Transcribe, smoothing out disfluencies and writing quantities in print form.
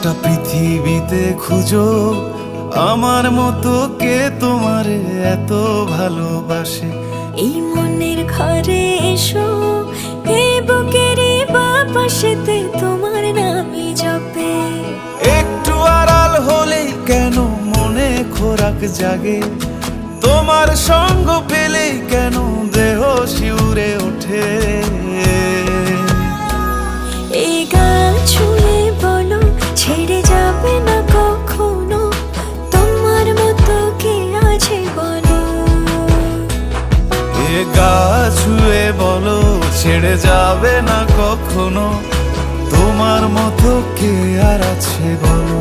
গোটা পৃথিবীতে খুঁজো আমার মতো কে তোমারে এত ভালোবাসে। এই মনের ঘরে এসো, এই বুকেরই বাপাশেতে তোমার নামই জপে। একটু আড়াল হলেই কেন মনে খোরাক জাগে, তোমার সঙ্গ পেলেই কেন দেহ শিউরে ওঠে। এই গান ছুঁয়ে বলো ছেড়ে যাবে না কখনো, তোমার মতো কে আছে বলো। এ গা ছুঁয়ে বলো ছেড়ে যাবে না কখনো, তোমার মতো কে আর আছে বলো।